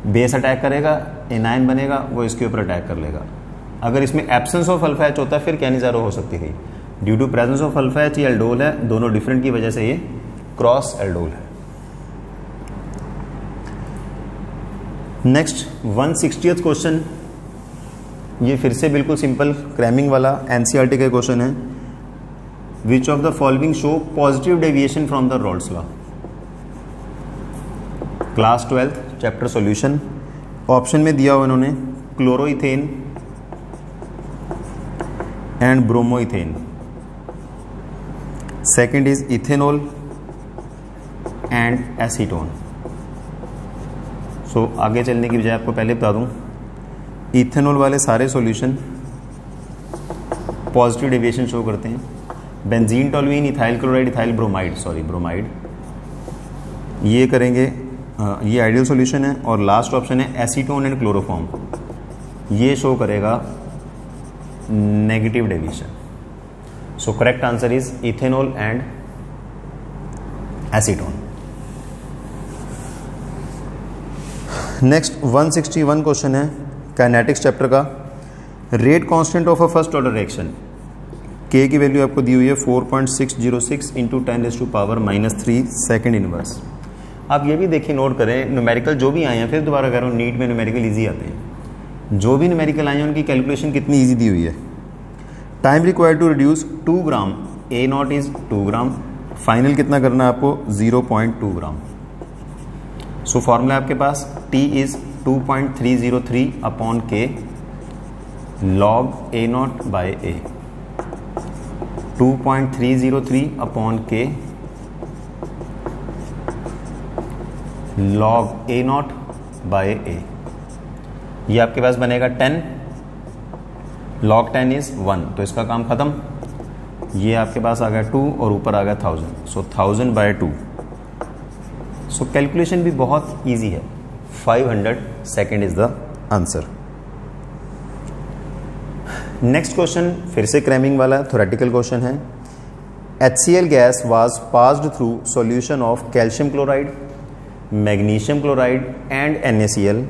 बेस अटैक करेगा, एनायन बनेगा, वो इसके ऊपर अटैक कर लेगा। अगर इसमें एब्सेंस ऑफ अल्फा एच होता फिर क्या निजारो हो सकती थी, due to presence of alpha H ये एल्डोल है, दोनों डिफरेंट की वजह से ये क्रॉस एल्डोल है। नेक्स्ट 160th क्वेश्चन, ये फिर से बिल्कुल सिंपल क्रैमिंग वाला एनसीईआरटी का क्वेश्चन है। Which of the following show positive deviation from the Raoult's law. Class 12th chapter solution. Option में दिया हुआ इन्होंने chloroethane and bromoethane, second is ethanol and acetone. So आगे चलने की बजाय आपको पहले बता दूं, इथेनॉल वाले सारे सॉल्यूशन पॉजिटिव डेविएशन शो करते हैं। Benzene toluene, ethyl chloride, ethyl bromide, bromide, ये करेंगे, ये आइडियल सॉल्यूशन है। और लास्ट ऑप्शन है एसीटोन एंड क्लोरोफॉर्म, ये शो करेगा negative deviation. So correct answer is ethanol and acetone. Next 161 question है काइनेटिक्स चैप्टर का। Rate constant of a first order reaction, के की वैल्यू आपको दी हुई है 4.606 इंटू 10⁻³ सेकेंड इनवर्स। आप ये भी देखिए, नोट करें, न्यूमेरिकल जो भी आए हैं, फिर दोबारा कह रहा हूँ, नीट में न्यूमेरिकल इजी आते हैं, जो भी न्यूमेरिकल आए हैं उनकी कैलकुलेशन कितनी इजी दी हुई है। Time required to reduce 2 gram, A naught is 2 gram, final कितना करना है आपको 0.2 ग्राम। सो फॉर्मूला आपके पास T is 2.303 upon K log A naught by A, 2.303 upon K log A naught by A, ये आपके पास बनेगा 10, लॉग 10 इज 1, तो इसका काम खत्म। ये आपके पास आ गया 2 और ऊपर आ गया 1000, सो 1000/2। सो कैलकुलेशन भी बहुत इजी है, 500 second is the answer. Next question फिर से क्रैमिंग वाला थ्योरेटिकल क्वेश्चन है। HCl gas was passed through solution of calcium chloride, magnesium chloride and NaCl,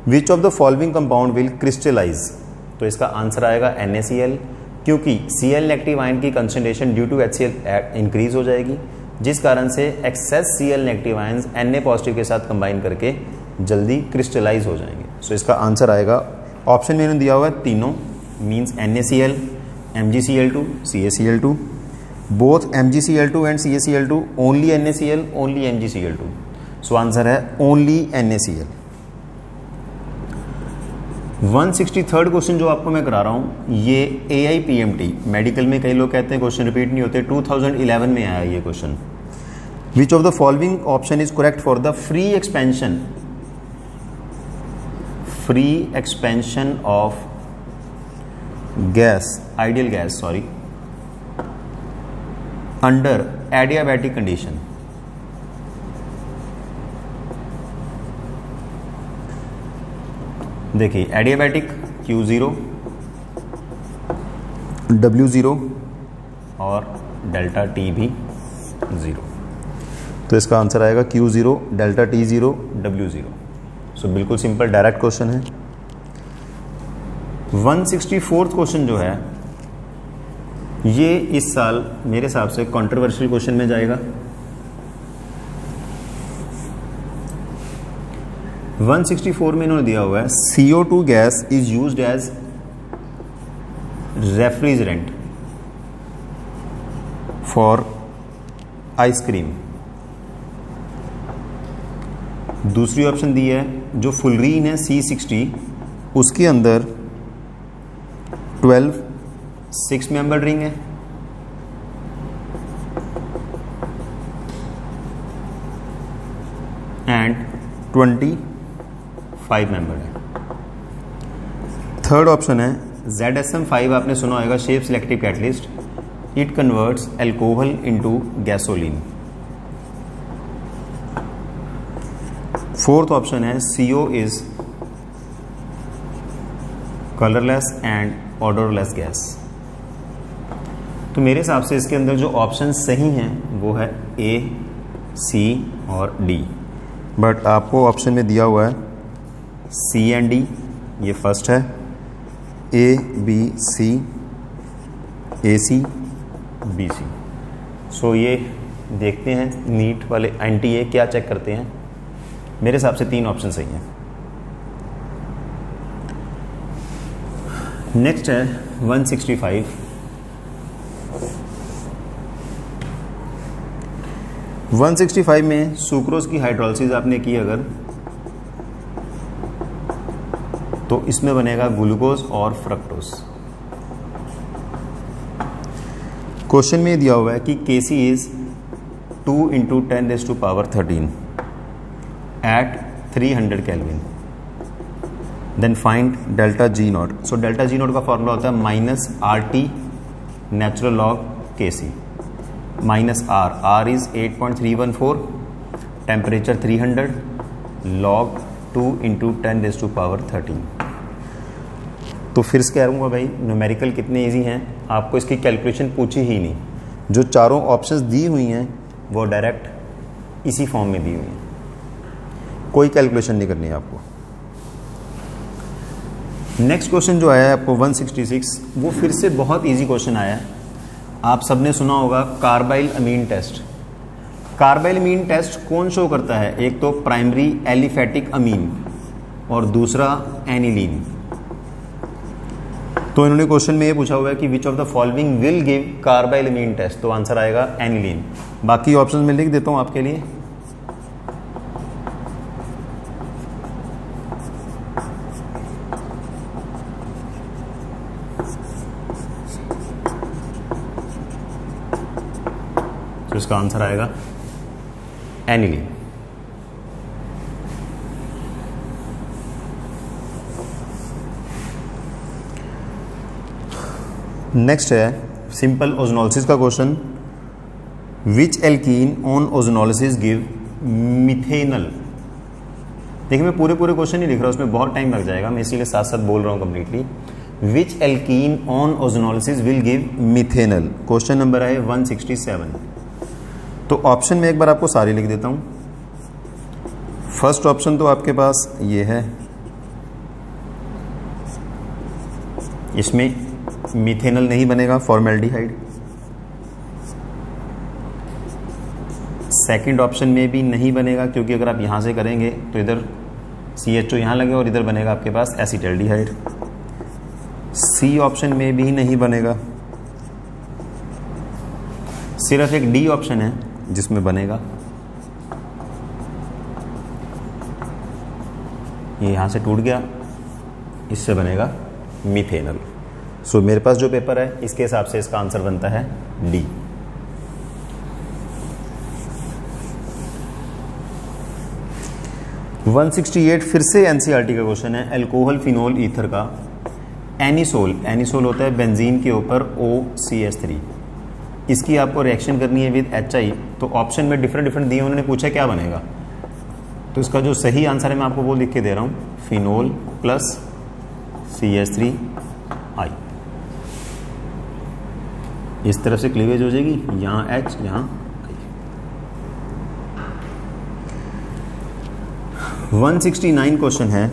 which of the following compound will crystallize. तो इसका answer आएगा NaCl, क्योंकि Cl negative ion की concentration due to HCl increase हो जाएगी, जिस कारण से excess Cl negative ions Na positive के साथ कंबाइन करके जल्दी क्रिस्टलाइज हो जाएंगे। सो इसका आंसर आएगा, ऑप्शन में दिया हुआ है तीनों, means NaCl, MgCl2, CaCl2, both MgCl2 and CaCl2, only NaCl, only MgCl2। So answer है ओनली NaCl। 163rd क्वेश्चन जो आपको मैं करा रहा हूं, ये AIPMT, मेडिकल में कई लोग कहते हैं क्वेश्चन रिपीट नहीं होते, 2011 में आया ये question. Which of the following option is correct for the free expansion of gas, ideal gas under adiabatic condition. देखिए एडियाबैटिक Q0, W0 और डेल्टा T भी 0, तो इसका आंसर आएगा Q0, डेल्टा T0, W0। सो बिल्कुल सिंपल डायरेक्ट क्वेश्चन है। 164th question जो है, ये इस साल मेरे हिसाब से कंट्रोवर्शियल क्वेश्चन में जाएगा। 164 में इन्होंने दिया हुआ है CO2 gas is used as refrigerant for ice cream. दूसरी ऑप्शन दी है जो फुलरीन है C60, उसके अंदर 12 6 मेंबर रिंग है, एंड 25 मेंबर है। थर्ड ऑप्शन है ZSM5, आपने सुना होगा, shape selective catalyst, it converts alcohol into gasoline. Fourth option है CO is colourless and odourless gas. तो मेरे हिसाब से इसके अंदर जो ऑप्शन सही हैं वो है ए, सी और डी, बट आपको ऑप्शन में दिया हुआ है सी एंड डी, ये फर्स्ट है, A B C, A C B C. सो ये देखते हैं नीट वाले एनटीए क्या चेक करते हैं। मेरे हिसाब से 3 ऑप्शन सही हैं। नेक्स्ट है 165। 165 में सुक्रोज की हाइड्रोलिसिस आपने की अगर, तो इसमें बनेगा ग्लूकोज और फ्रक्टोज। क्वेश्चन में दिया हुआ है कि Kc is 2 × 10⁻13 at 300 kelvin, then find delta G naught. So delta G naught का फॉर्मूला होता है -RT natural log Kc minus R is 8.314, temperature 300, log 2 × 10⁻13। तो फिर से कह दूँगा भाई न्यूमेरिकल कितने इजी हैं, आपको इसकी कैलकुलेशन पूछी ही नहीं। जो चारों ऑप्शंस दी हुई हैं वो डायरेक्ट इसी फॉर्म में दी हुई हैं, कोई कैलकुलेशन नहीं करनी है आपको। नेक्स्ट क्वेश्चन जो आया है आपको 166, वो फिर से बहुत इजी क्वेश्चन आया है। आप सबने सुना होगा कार्बाइल अमीन टेस्ट। कार्बाइल अमीन टेस्ट कौन शो करता है? एक तो प्राइमरी एलिफेटिक अमीन और दूसरा एनिलीन। तो इन्होंने क्वेश्चन में ये पूछा हुआ है कि which of the following will give carbylamine test, तो आंसर आएगा एनिलीन। बाकी ऑप्शन में लिख देता हूं आपके लिए। तो इसका आंसर आएगा एनिलीन। नेक्स्ट है सिंपल ओजोनोलिसिस का question. Which alkene on ozonolysis give methanal. देखिए मैं पूरे क्वेश्चन नहीं लिख रहा, उसमें बहुत टाइम लग जाएगा, मैं इसीलिए साथ साथ बोल रहा हूँ completely. Which alkene on ozonolysis will give methanal. Question number है 167। तो ऑप्शन में एक बार आपको सारी लिख देता हूं। फर्स्ट ऑप्शन तो आपके पास ये है, इसमें मिथेनल नहीं बनेगा, फॉर्मेल्डिहाइड। सेकंड ऑप्शन में भी नहीं बनेगा, क्योंकि अगर आप यहां से करेंगे तो इधर CHO यहां लगेगा और इधर बनेगा आपके पास एसिटल्डिहाइड। सी ऑप्शन में भी नहीं बनेगा। सिर्फ एक डी ऑप्शन है जिसमें बनेगा, ये यहां से टूट गया, इससे बनेगा मिथेनल। सो मेरे पास जो पेपर है इसके हिसाब से इसका आंसर बनता है डी। वन 168 फिर से एनसीईआरटी का क्वेश्चन है, अल्कोहल फिनोल ईथर का एनिसोल। एनिसोल होता है बेंजीन के ऊपर OCH3। इसकी आपको रिएक्शन करनी है विद HI। तो ऑप्शन में डिफरेंट दिए, उन्होंने पूछा क्या बनेगा, तो इसका जो सही आंसर है मैं आपको वो लिख के दे रहा हूं, फिनोल प्लस CH3I। इस तरफ से क्लीवेज हो जाएगी, यहां H यहां I। 169 क्वेश्चन है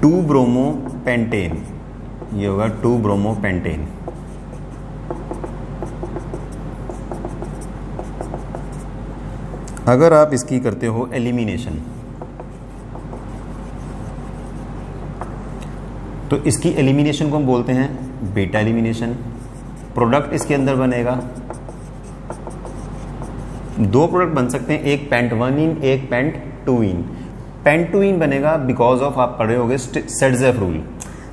2-ब्रोमोपेंटेन। ये होगा 2-ब्रोमोपेंटेन। अगर आप इसकी करते हो एलिमिनेशन, तो इसकी एलिमिनेशन को हम बोलते हैं बीटा एलिमिनेशन। प्रोडक्ट इसके अंदर बनेगा, 2 प्रोडक्ट बन सकते हैं, एक पेंट-1-इन, एक पेंट-2-इन। पेंट-2-इन बनेगा बिकॉज ऑफ, आप पढ़े होंगे सेडजेफ रूल।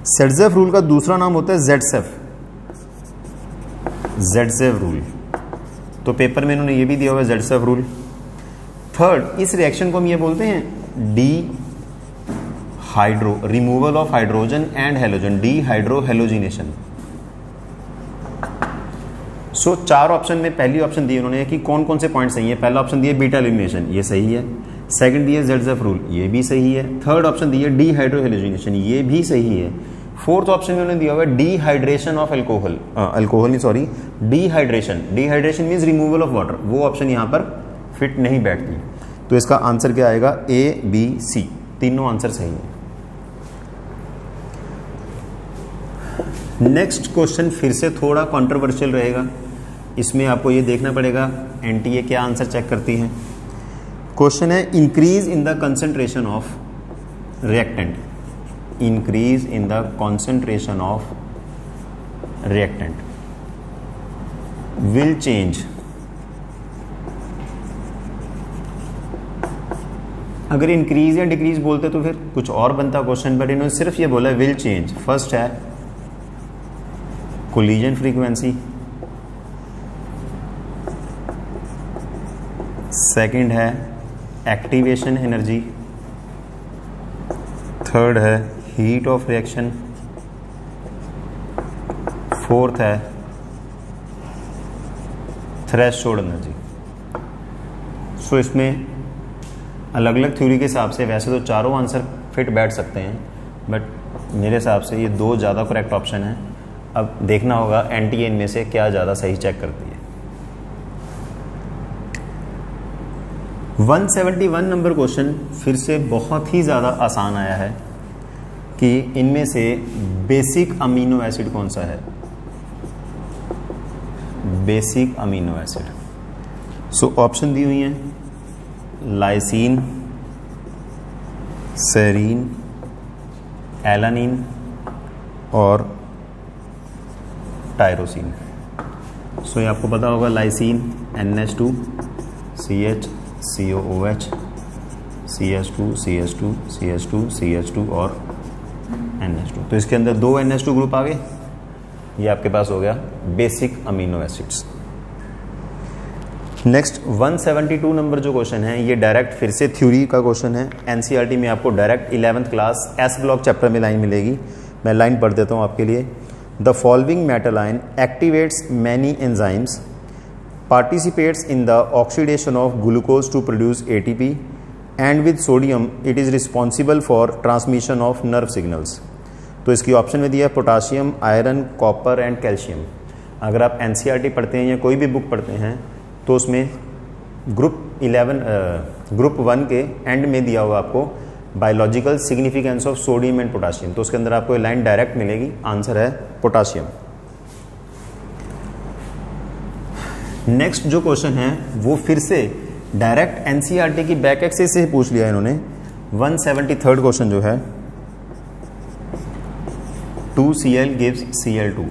सेडजेफ रूल का दूसरा नाम होता है जेडसेफ, जेडसेफ रूल। तो पेपर में इन्होंने ये भी दिया हुआ है जेडसेफ रूल। थर्ड, इस रिएक्शन को हम ये बोलते हैं D hydro, removal of hydrogen and halogen, D hydro halogenation. So 4 option में पहली ऑप्शन दी उन्होंने कि कौन कौन से पॉइंट सही है। पहला ऑप्शन दिया बीटा एलिमिनेशन, ये सही है। सेकंड दिया ज़ेडज़ेफ रूल, ये भी सही है। थर्ड ऑप्शन दिया डीहाइड्रोहेलोजिनेशन, ये भी सही है। फोर्थ ऑप्शन में उन्होंने दिया हुआ है dehydration of alcohol, dehydration, dehydration means removal of water, वो ऑप्शन यहाँ पर फिट नहीं बैठती। तो इसका आंसर क्या आएगा, ए बी सी, तीनों आंसर सही है। नेक्स्ट क्वेश्चन फिर से थोड़ा कंट्रोवर्शियल रहेगा, इसमें आपको ये देखना पड़ेगा एनटीए क्या आंसर चेक करती है। क्वेश्चन है increase in the concentration of reactant, increase in the concentration of reactant will change. अगर इंक्रीज या डिक्रीज बोलते तो फिर कुछ और बनता क्वेश्चन, बट इन्होंने सिर्फ ये बोला विल चेंज। फर्स्ट है कोलिजन फ्रीक्वेंसी, सेकंड है एक्टिवेशन एनर्जी, थर्ड है हीट ऑफ रिएक्शन, फोर्थ है थ्रेशोल्ड एनर्जी। सो इसमें अलग अलग थ्योरी के हिसाब से वैसे तो चारों आंसर फिट बैठ सकते हैं, बट मेरे हिसाब से ये दो ज़्यादा करेक्ट ऑप्शन है। अब देखना होगा एनटीए इनमें से क्या ज़्यादा सही चेक करती है। 171 नंबर क्वेश्चन फिर से बहुत ही ज़्यादा आसान आया है कि इनमें से बेसिक अमीनो एसिड कौन सा है, basic amino acid. So option दी हुई हैं लाइसीन, सेरीन, एलानिन और टायरोसिन। सो ये आपको पता होगा lysine NH2 CH COOH CH2 CH2 CH2 CH2 और NH2। तो इसके अंदर दो NH2 ग्रुप आ गए, ये आपके पास हो गया basic amino acids. Next 172 number जो क्वेश्चन है ये डायरेक्ट फिर से थ्योरी का क्वेश्चन है। एनसीईआरटी में आपको direct 11th class S block chapter में लाइन मिलेगी, मैं लाइन पढ़ देता हूँ आपके लिए। The following metal ion activates many enzymes, participates in the oxidation of glucose to produce ATP, and with sodium it is responsible for transmission of nerve signals। तो इसकी ऑप्शन में दिया है potassium, iron, copper and calcium. अगर आप NCERT पढ़ते हैं या कोई भी बुक पढ़ते हैं तो उसमें ग्रुप 1 के एंड में दिया हुआ आपको biological significance of sodium and potassium, तो उसके अंदर आपको ये लाइन डायरेक्ट मिलेगी, आंसर है पोटाशियम। नेक्स्ट जो क्वेश्चन है वो फिर से डायरेक्ट एनसीईआरटी की बैक एक्सिस से पूछ लिया इन्होंने। 173 क्वेश्चन जो है 2Cl gives Cl2।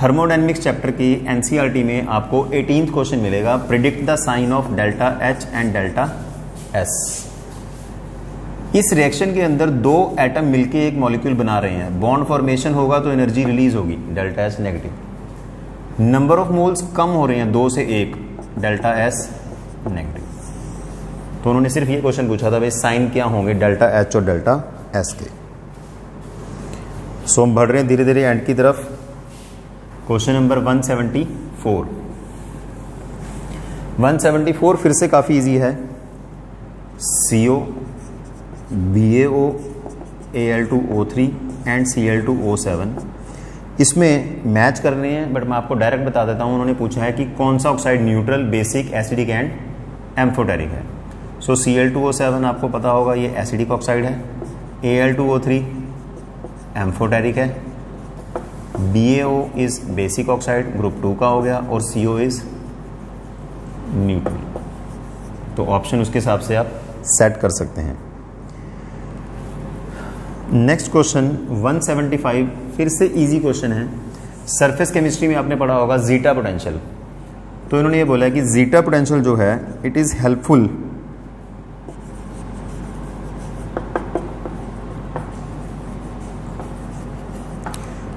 Thermodynamics chapter की एनसीईआरटी में आपको 18th क्वेश्चन मिलेगा, predict the sign of delta H and delta S। इस रिएक्शन के अंदर दो एटम मिलके एक मॉलिक्यूल बना रहे हैं, बॉन्ड फॉर्मेशन होगा तो एनर्जी रिलीज होगी delta S negative, number of moles कम हो रहे हैं 2 से 1 डेल्टा S नेगेटिव। तो उन्होंने सिर्फ ये क्वेश्चन पूछा था भाई साइन क्या होंगे डेल्टा H और डेल्टा S के। सो हम बढ़ रहे हैं धीरे धीरे एंड की तरफ। Question number 174। 174 फिर से काफी इजी है। CO BaO Al2O3 and Cl2O7 इसमें मैच करने हैं, बट मैं आपको डायरेक्ट बता देता हूं। उन्होंने पूछा है कि कौन सा oxide neutral, basic, acidic and amphoteric है। सो Cl2O7 आपको पता होगा ये एसिडिक ऑक्साइड है, Al2O3 एम्फोटेरिक है, BaO is basic oxide group 2 का हो गया, और CO इज न्यूट्रल। तो ऑप्शन उसके हिसाब से आप सेट कर सकते हैं। नेक्स्ट क्वेश्चन 175 फिर से इजी क्वेश्चन है। सरफेस केमिस्ट्री में आपने पढ़ा होगा जीटा पोटेंशियल। तो इन्होंने ये बोला है कि जीटा पोटेंशियल जो है it is helpful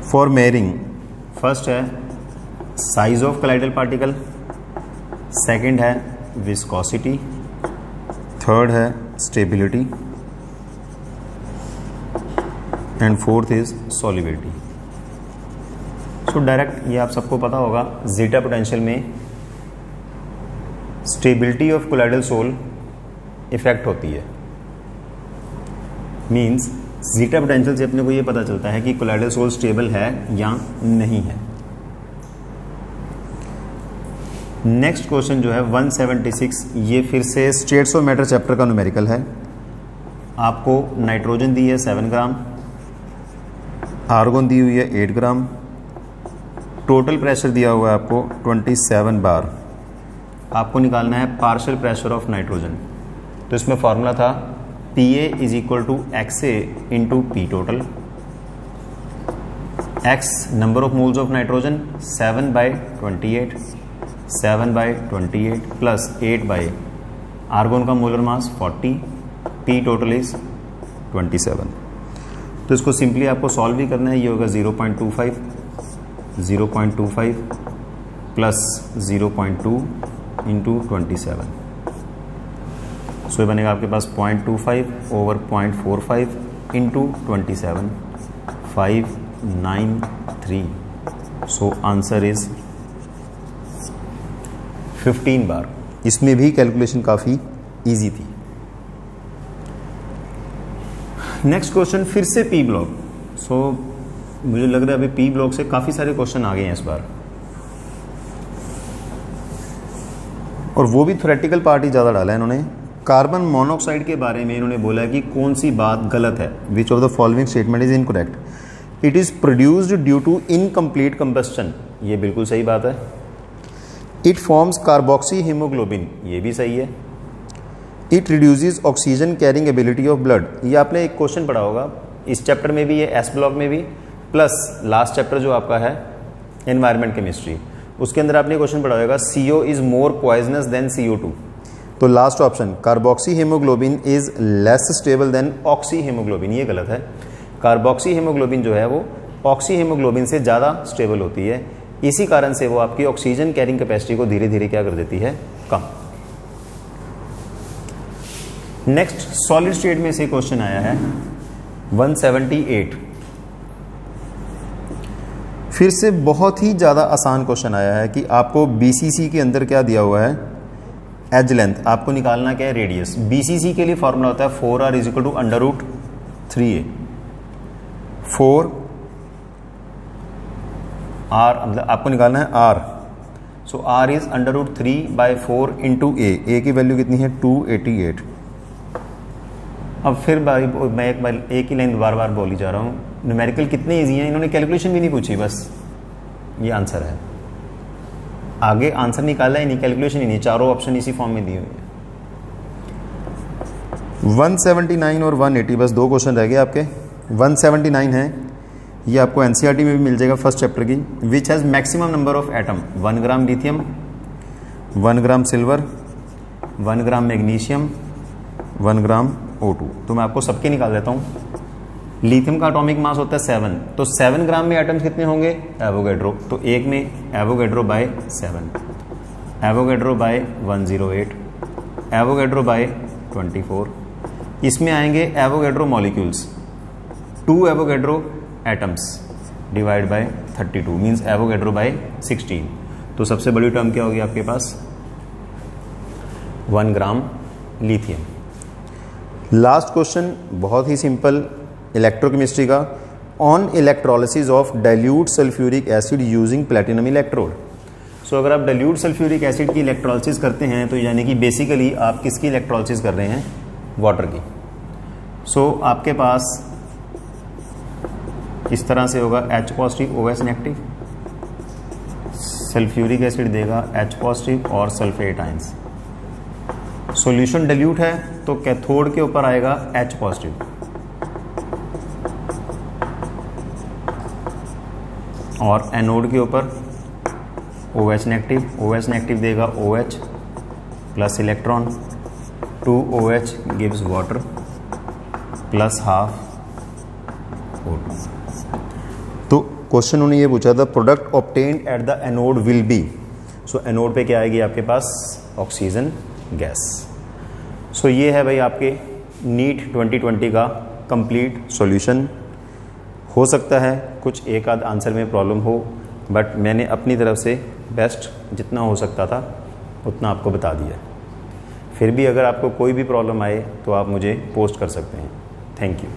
for measuring. First है size of colloidal particle, second है विस्कोसिटी, थर्ड है stability and fourth is solubility. So direct ये आप सबको पता होगा, जीटा पोटेंशियल में stability of colloidal sol effect होती है। मींस जीटा पोटेंशियल से अपने को ये पता चलता है कि कोलाइडल सोर्स स्टेबल है या नहीं है। नेक्स्ट क्वेश्चन जो है 176, ये फिर से स्टेट्स ऑफ मैटर चैप्टर का न्यूमेरिकल है। आपको नाइट्रोजन दी है 7 ग्राम, आर्गोन दी हुई है 8 ग्राम, टोटल प्रेशर दिया हुआ है आपको 27 बार। आपको निकालना है पार्शियल प्रेशर ऑफ नाइट्रोजन। तो इसमें फॉर्मूला था PA is equal to XA into P total. X number of moles of nitrogen 7/28, 7/28 plus 8 argon का molar mass 40, P total is 27। तो इसको सिंपली आपको सॉल्व भी करना है। ये होगा 0.25 प्लस 0.2 इंटू 27। सो ये बनेगा आपके पास 0.25 over 0.45 into 27, 593। So answer is 15 बार। इसमें भी कैलकुलेशन काफ़ी इजी थी। नेक्स्ट क्वेश्चन फिर से पी ब्लॉक। सो मुझे लग रहा है अभी पी ब्लॉक से काफ़ी सारे क्वेश्चन आ गए हैं इस बार, और वो भी थ्योरेटिकल पार्ट ही ज़्यादा डाला है इन्होंने। कार्बन मोनोऑक्साइड के बारे में इन्होंने बोला कि कौन सी बात गलत है। Which of the following statement is incorrect? It is produced due to incomplete combustion, ये बिल्कुल सही बात है। इट फॉर्म्स कार्बोक्सी हीमोग्लोबिन, ये भी सही है। It reduces oxygen carrying ability of blood, ये आपने एक क्वेश्चन पढ़ा होगा इस चैप्टर में भी, ये एस ब्लॉक में भी, प्लस लास्ट चैप्टर जो आपका है एनवायरमेंट केमिस्ट्री, उसके अंदर आपने क्वेश्चन पढ़ा होगा CO is more poisonous than CO2। तो last option carboxy haemoglobin is less stable than oxy haemoglobin, ये गलत है। कार्बोक्सी हीमोग्लोबिन जो है वो ऑक्सी हीमोग्लोबिन से ज़्यादा स्टेबल होती है, इसी कारण से वो आपकी ऑक्सीजन कैरिंग कैपेसिटी को धीरे धीरे क्या कर देती है, कम। नेक्स्ट सॉलिड स्टेट में से क्वेश्चन आया है 178। फिर से बहुत ही ज़्यादा आसान क्वेश्चन आया है कि आपको BCC के अंदर क्या दिया हुआ है, एज लेंथ, आपको निकालना क्या है, रेडियस। BCC के लिए फॉर्मूला होता है 4r is equal to under root 3a। 4r मतलब आपको निकालना है r, so r is under root 3/4 into a की वैल्यू कितनी है 288। अब फिर मैं एक ही लाइन बार बार बोली जा रहा हूँ, न्यूमेरिकल कितने इजी हैं, इन्होंने कैलकुलेशन भी नहीं पूछी, बस ये आंसर है। आगे आंसर निकाला ही नहीं, कैलकुलेशन ही नहीं, चारों ऑप्शन इसी फॉर्म में दिए हुए हैं। 179 और 180 बस दो क्वेश्चन रह गए आपके। 179 है, ये आपको NCERT में भी मिल जाएगा फर्स्ट चैप्टर की। Which has maximum number of atom, 1 gram lithium, 1 gram silver, 1 gram magnesium, 1 gram O2। तो मैं आपको सबके निकाल देता हूँ। लिथियम का एटॉमिक मास होता है 7, तो 7 ग्राम में एटम्स कितने होंगे, एवोगैड्रो, तो एक में Avogadro by 7, Avogadro by 108, Avogadro by 24। इसमें आएंगे Avogadro molecules, 2 Avogadro atoms divide by 32 means Avogadro by 16। तो सबसे बड़ी टर्म क्या होगी आपके पास, 1 ग्राम लिथियम। लास्ट क्वेश्चन बहुत ही सिंपल इलेक्ट्रोकेमिस्ट्री का, on electrolysis of dilute sulphuric acid using platinum electrode. So अगर आप डाइल्यूट सल्फ्यूरिक एसिड की इलेक्ट्रोलिसिस करते हैं तो यानी कि बेसिकली आप किसकी इलेक्ट्रोलिसिस कर रहे हैं, वाटर की। सो आपके पास इस तरह से होगा H positive OH negative, sulphuric acid देगा H पॉजिटिव और सल्फेट आयंस। सॉल्यूशन डाइल्यूट है तो कैथोड के ऊपर आएगा H पॉजिटिव, और एनोड के ऊपर OH नेगेटिव। OH नेगेटिव देगा OH plus electron, 2OH gives water plus half O2। तो क्वेश्चन उन्होंने ये पूछा था product obtained at the anode will be. So anode पे क्या आएगी आपके पास, ऑक्सीजन गैस। सो ये है भाई आपके नीट 2020 का कंप्लीट सॉल्यूशन। हो सकता है कुछ एक आध आंसर में प्रॉब्लम हो, बट मैंने अपनी तरफ से बेस्ट जितना हो सकता था उतना आपको बता दिया। फिर भी अगर आपको कोई भी प्रॉब्लम आए तो आप मुझे पोस्ट कर सकते हैं। Thank you.